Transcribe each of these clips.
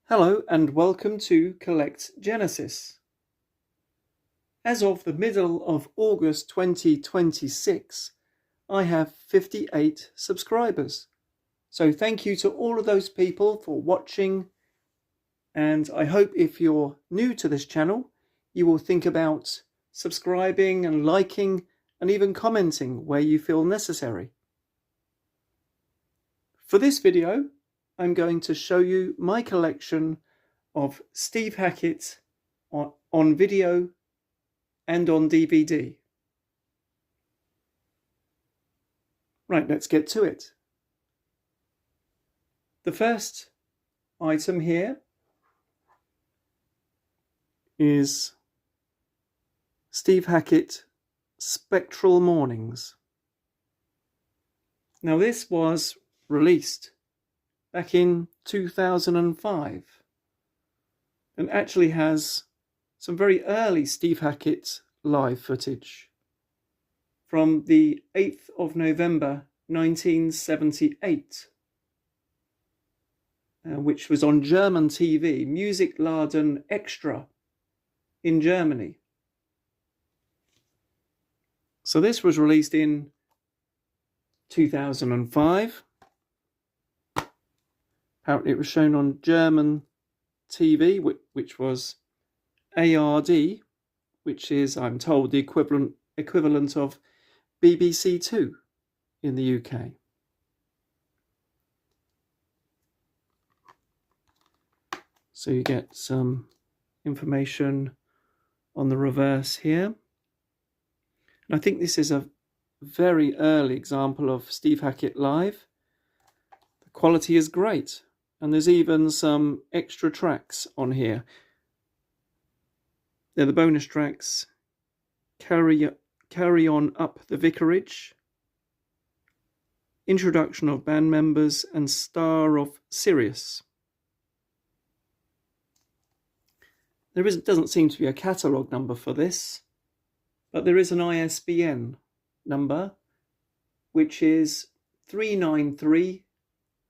Hello and welcome to Collect Genesis. As of the middle of August 2026, I have 58 subscribers. So thank you to all of those people for watching, and I hope if you're new to this channel, you will think about subscribing and liking and even commenting where you feel necessary. For this video, I'm going to show you my collection of Steve Hackett on video and on DVD. Right, let's get to it. The first item here is Steve Hackett Spectral Mornings. Now this was released back in 2005 and actually has some very early Steve Hackett live footage from the 8th of November 1978, which was on German TV, Musikladen Extra in Germany. So this was released in 2005. Apparently it was shown on German TV, which was ARD, which is, I'm told, the equivalent of BBC Two in the UK. So you get some information on the reverse here. And I think this is a very early example of Steve Hackett live. The quality is great. And there's even some extra tracks on here. They're the bonus tracks. Carry On Up the Vicarage, Introduction of Band Members, and Star of Sirius. There doesn't seem to be a catalogue number for this, but there is an ISBN number, which is 393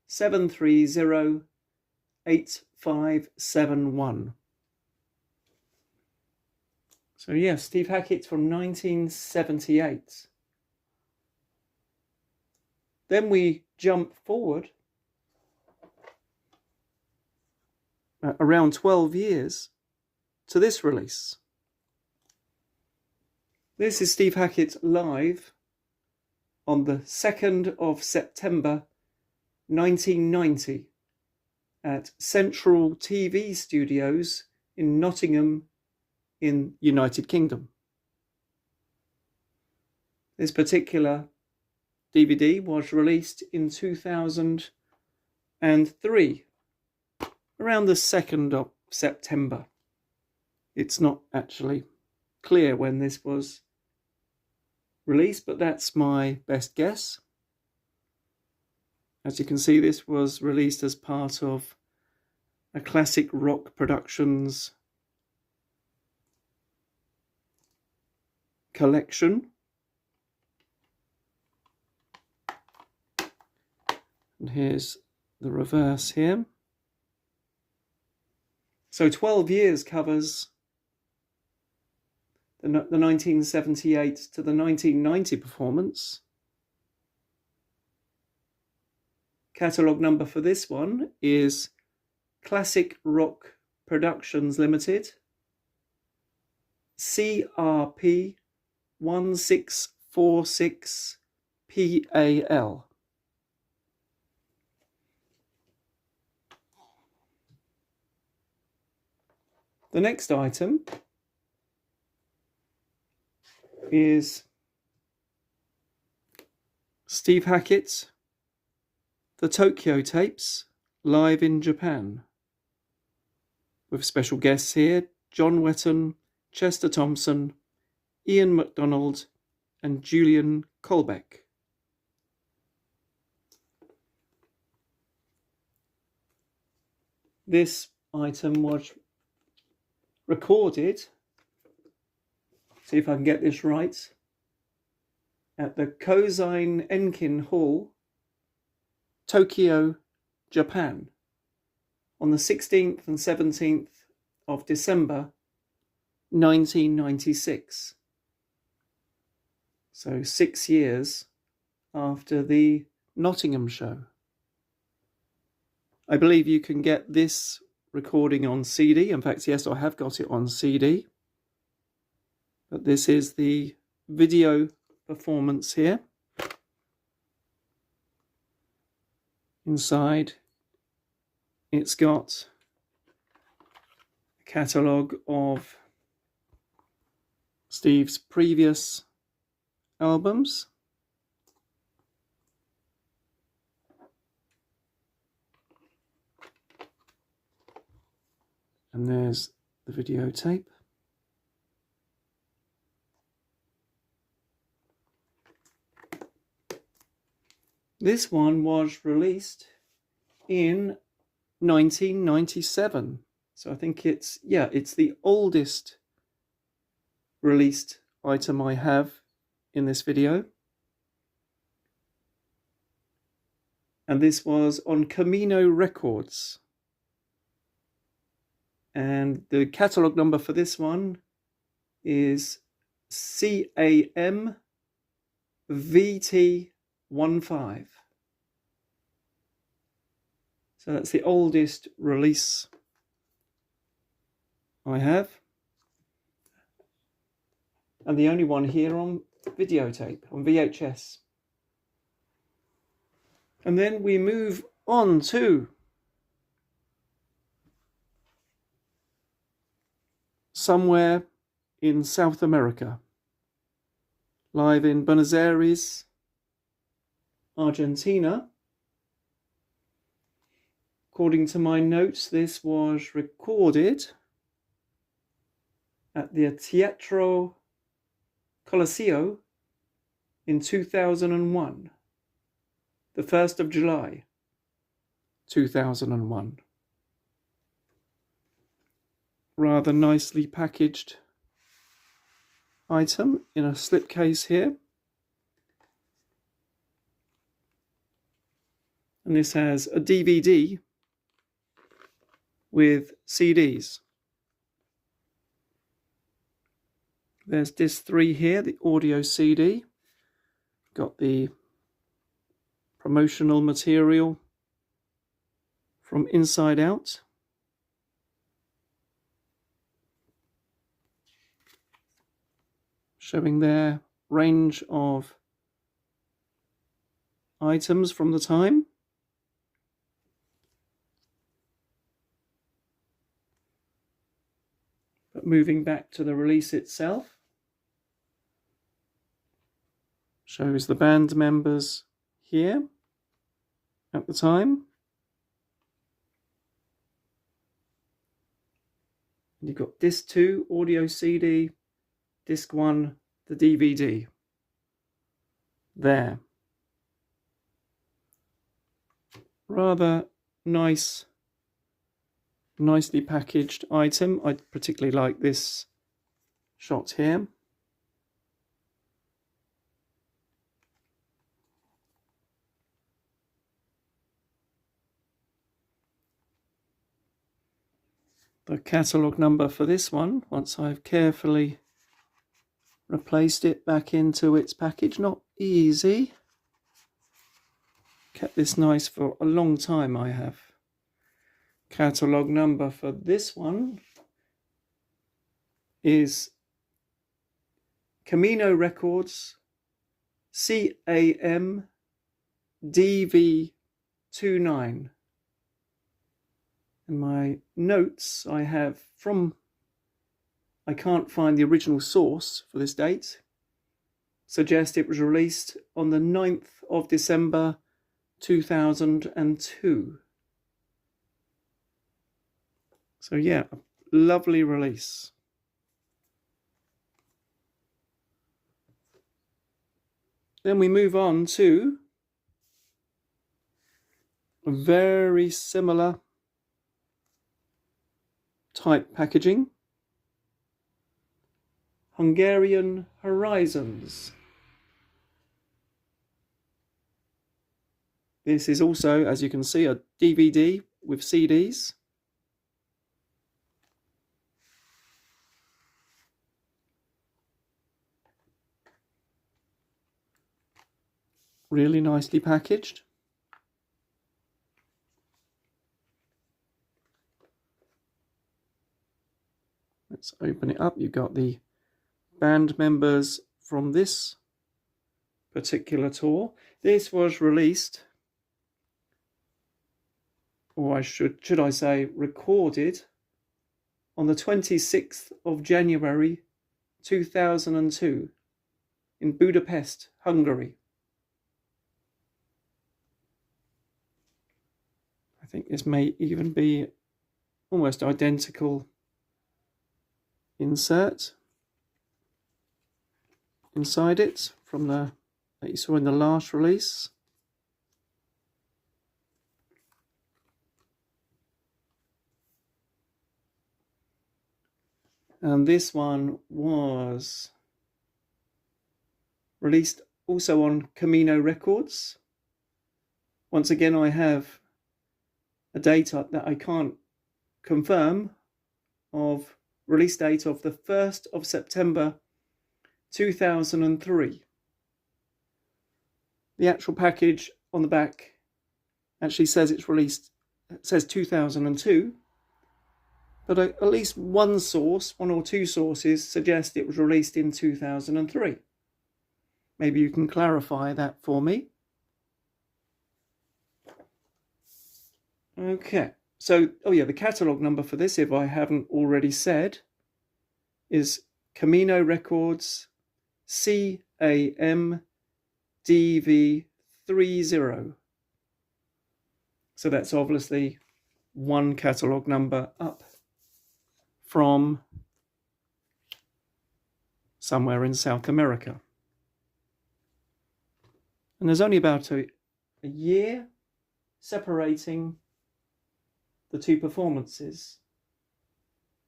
730 8571. So yes, Steve Hackett from 1978. Then we jump forward around 12 years to this release. This is Steve Hackett live on the 2nd of September 1990 at Central TV Studios in Nottingham in United Kingdom. This particular DVD was released in 2003, around the 2nd of September. It's not actually clear when this was released, but that's my best guess. As you can see, this was released as part of a Classic Rock Productions collection. And here's the reverse here. So 12 years covers the 1978 to the 1990 performance. Catalogue number for this one is Classic Rock Productions Limited, CRP 1646 PAL. The next item is Steve Hackett, The Tokyo Tapes, live in Japan, with special guests here, John Wetton, Chester Thompson, Ian MacDonald, and Julian Colbeck. This item was recorded, see if I can get this right, at the Koseinenkin Hall, Tokyo, Japan, on the 16th and 17th of December 1996. So 6 years after the Nottingham show. I believe you can get this recording on CD. In fact, yes, I have got it on CD. But this is the video performance here. Inside, it's got a catalogue of Steve's previous albums. And there's the videotape. This one was released in 1997. So I think it's the oldest released item I have in this video. And this was on Camino Records. And the catalogue number for this one is CAMVT 15. So that's the oldest release I have. And the only one here on videotape, on VHS. And then we move on to somewhere in South America, live in Buenos Aires, Argentina. According to my notes, this was recorded at the Teatro Coliseo in 2001, the 1st of July, 2001. Rather nicely packaged item in a slipcase here. And this has a DVD with CDs. There's disc 3 here, the audio CD. Got the promotional material from inside out. Showing their range of items from the time. But moving back to the release itself, shows the band members here at the time. And you've got disc 2, audio CD, disc 1, the DVD. There. Rather nice, nicely packaged item. I particularly like this shot here. The catalogue number for this one, once I've carefully replaced it back into its package. Not easy. Kept this nice for a long time, I have. Catalogue number for this one is Camino Records CAMDV 29. And my notes I have from, I can't find the original source for this date, suggest it was released on the 9th of December 2002. So yeah, a lovely release. Then we move on to a very similar type packaging. Hungarian Horizons. This is also, as you can see, a DVD with CDs. really nicely packaged. Let's open it up. You've got the band members from this particular tour. This was released, or should I say recorded, on the 26th of January 2002 in Budapest, Hungary. I think this may even be almost identical insert inside it from that you saw in the last release. And this one was released also on Camino Records. Once again, I have a date that I can't confirm of release date of the 1st of September 2003. The actual package on the back actually says it's released, it says 2002, but at least one or two sources suggest it was released in 2003. Maybe you can clarify that for me. Okay, so, the catalogue number for this, if I haven't already said, is Camino Records CAMDV 30. So that's obviously one catalogue number up from somewhere in South America. And there's only about a year separating the two performances.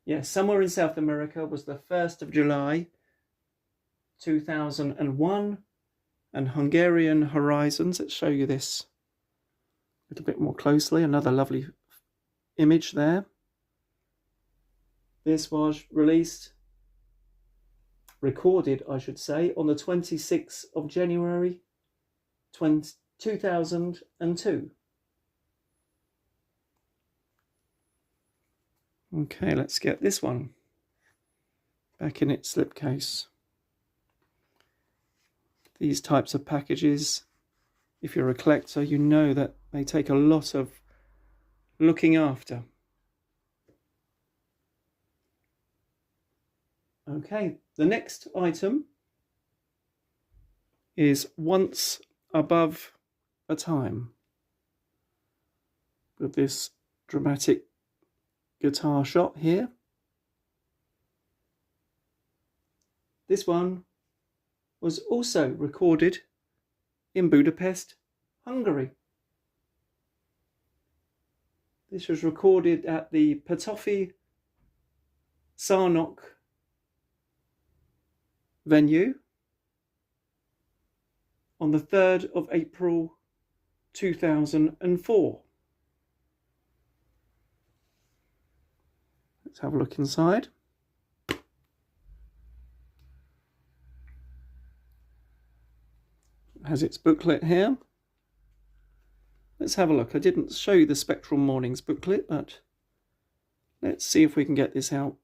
Yes, somewhere in South America was the 1st of July 2001, and Hungarian Horizons. Let's show you this a little bit more closely. Another lovely image there. This was recorded, I should say, on the 26th of January 2002. Okay, let's get this one back in its slipcase. These types of packages, if you're a collector, you know that they take a lot of looking after. Okay, the next item is Once Above a Time, with this dramatic guitar shot here. This one was also recorded in Budapest, Hungary. This was recorded at the Petőfi Szarnok venue on the 3rd of April 2004. Let's have a look inside. It has its booklet here. Let's have a look. I didn't show you the Spectral Mornings booklet, but let's see if we can get this out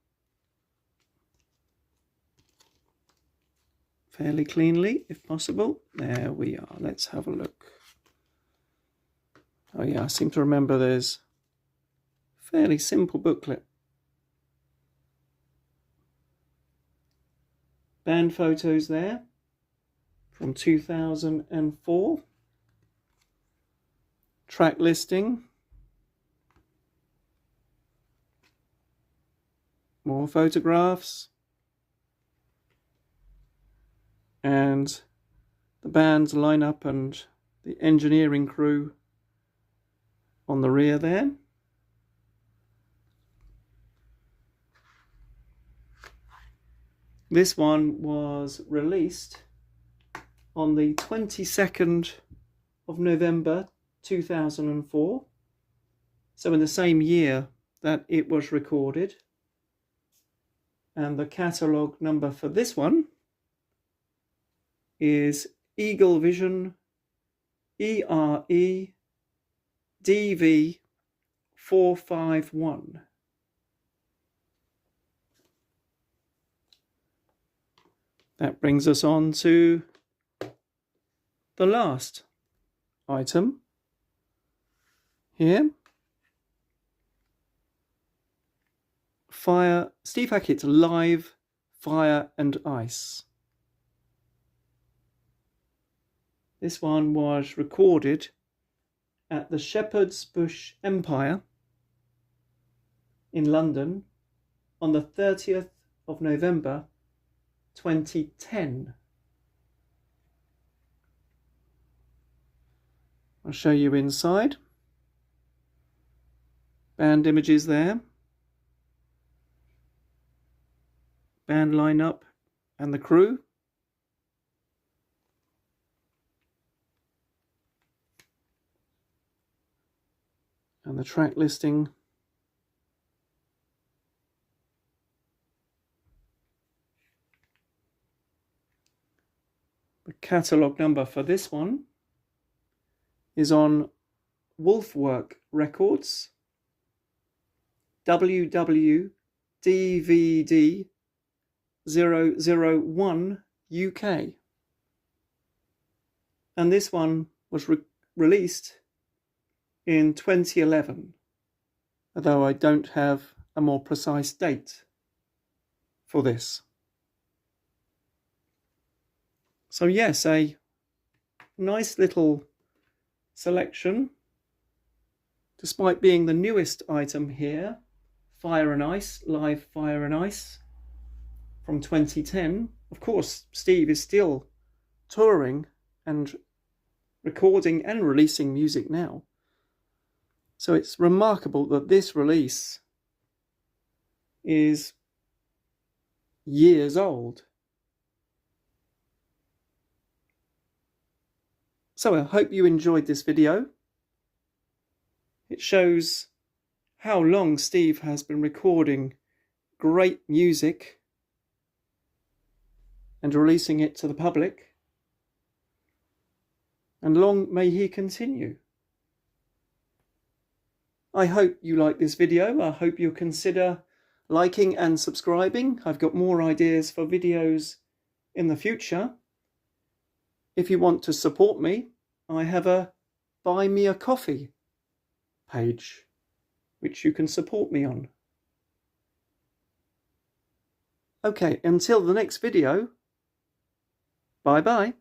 fairly cleanly, if possible. There we are. Let's have a look. Oh yeah, I seem to remember there's a fairly simple booklet. Band photos there from 2004. Track listing. More photographs. And the band's lineup and the engineering crew on the rear there. This one was released on the 22nd of November 2004, so in the same year that it was recorded. And the catalogue number for this one is Eagle Vision ERE DV 451. That brings us on to the last item here. Steve Hackett Live Fire and Ice. This one was recorded at the Shepherd's Bush Empire in London on the 30th of November 2010. I'll show you inside. Band images there. Band lineup and the crew. And the track listing. The catalogue number for this one is on Wolfwork Records, WWDVD 001 UK. And this one was released in 2011, although I don't have a more precise date for this. So yes, a nice little selection, despite being the newest item here, Fire and Ice, Live Fire and Ice from 2010. Of course, Steve is still touring and recording and releasing music now. So it's remarkable that this release is years old. So I hope you enjoyed this video. It shows how long Steve has been recording great music and releasing it to the public. And long may he continue. I hope you like this video. I hope you'll consider liking and subscribing. I've got more ideas for videos in the future. If you want to support me, I have a Buy Me a Coffee page, which you can support me on. Okay, until the next video, bye bye.